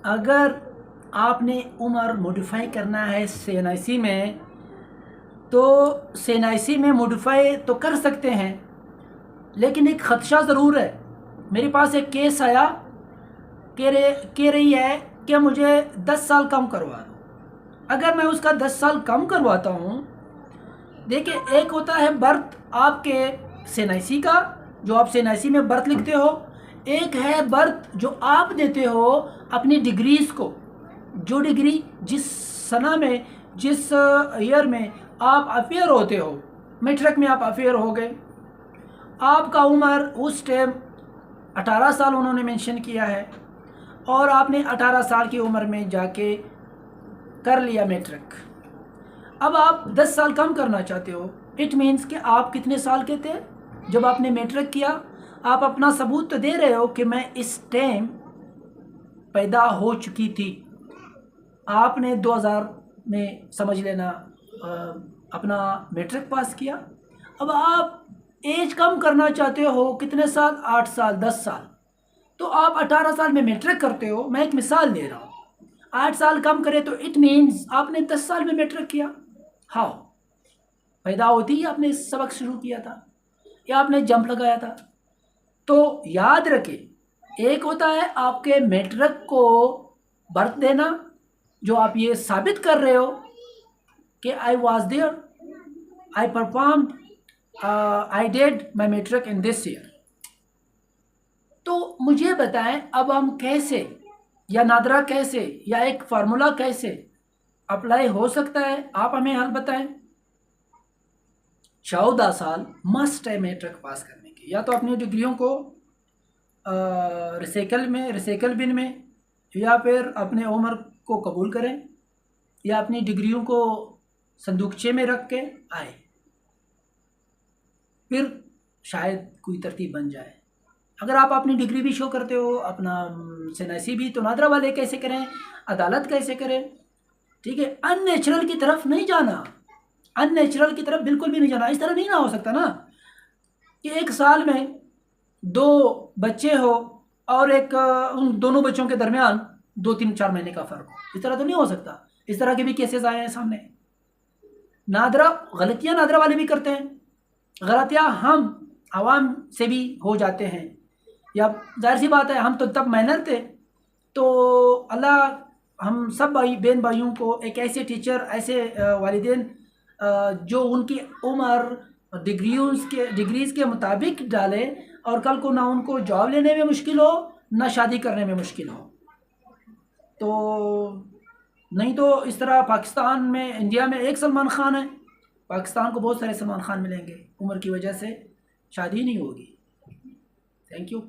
اگر آپ نے عمر موڈیفائی کرنا ہے CNIC میں تو CNIC میں موڈیفائی تو کر سکتے ہیں، لیکن ایک خدشہ ضرور ہے۔ میرے پاس ایک کیس آیا، کہہ رہی ہے کہ مجھے 10 سال کم کروا دو۔ اگر میں اس کا 10 سال کم کرواتا ہوں، دیکھیں ایک ہوتا ہے برتھ آپ کے CNIC کا، جو آپ CNIC میں برتھ لکھتے ہو، ایک ہے برتھ جو آپ دیتے ہو اپنی ڈگریز کو، جو ڈگری جس سنہ میں جس ایئر میں آپ افیئر ہوتے ہو۔ میٹرک میں آپ افیئر ہو گئے، آپ کا عمر اس ٹائم 18 سال انہوں نے مینشن کیا ہے، اور آپ نے 18 سال کی عمر میں جا کے کر لیا میٹرک۔ اب آپ 10 سال کم کرنا چاہتے ہو، اٹ مینس کہ آپ کتنے سال کے تھے جب آپ نے میٹرک کیا؟ آپ اپنا ثبوت تو دے رہے ہو کہ میں اس ٹائم پیدا ہو چکی تھی۔ آپ نے 2000 میں سمجھ لینا اپنا میٹرک پاس کیا۔ اب آپ ایج کم کرنا چاہتے ہو، کتنے سال؟ 8 سال، 10 سال، تو آپ 18 سال میں میٹرک کرتے ہو۔ میں ایک مثال دے رہا ہوں، 8 سال کم کرے تو اٹ مینز آپ نے 10 سال میں میٹرک کیا۔ ہاؤ؟ پیدا ہوتی ہی آپ نے سبق شروع کیا تھا، یا آپ نے جمپ لگایا تھا؟ تو یاد رکھیں، ایک ہوتا ہے آپ کے میٹرک کو برتھ دینا، جو آپ یہ ثابت کر رہے ہو کہ I was there, I performed, I did my metric in this year۔ تو مجھے بتائیں اب ہم کیسے، یا نادرہ کیسے، یا ایک فارمولا کیسے اپلائی ہو سکتا ہے؟ آپ ہمیں حل بتائیں۔ 14 سال مسٹ ہے میٹرک پاس کرنے کے، یا تو اپنی ڈگریوں کو ریسائیکل بن میں، یا پھر اپنے عمر کو قبول کریں، یا اپنی ڈگریوں کو صندوقچے میں رکھ کے آئے، پھر شاید کوئی ترتیب بن جائے۔ اگر آپ اپنی ڈگری بھی شو کرتے ہو، اپنا CNIC بھی، تو نادرہ والے کیسے کریں، عدالت کیسے کریں؟ ٹھیک ہے، ان نیچرل کی طرف نہیں جانا، ان نیچرل کی طرف بالکل بھی نہیں جانا۔ اس طرح نہیں نہ ہو سکتا نا کہ ایک سال میں 2 بچے ہو اور ان دونوں بچوں کے درمیان 2-3-4 مہینے کا فرق ہو۔ اس طرح تو نہیں ہو سکتا۔ اس طرح کے بھی کیسز آئے ہیں سامنے۔ نادرہ غلطیاں نادرہ والے بھی کرتے ہیں، غلطیاں ہم عوام سے بھی ہو جاتے ہیں، یا ظاہر سی بات ہے ہم تو تب مائنر تھے۔ تو اللہ ہم سب بہن بھائیوں کو ایک ایسے ٹیچر، ایسے والدین جو ان کی عمر ڈگریز کے مطابق ڈالے، اور کل کو نہ ان کو جاب لینے میں مشکل ہو، نہ شادی کرنے میں مشکل ہو۔ تو نہیں تو اس طرح پاکستان میں، انڈیا میں ایک سلمان خان ہے، پاکستان کو بہت سارے سلمان خان ملیں گے، عمر کی وجہ سے شادی نہیں ہوگی۔ Thank you.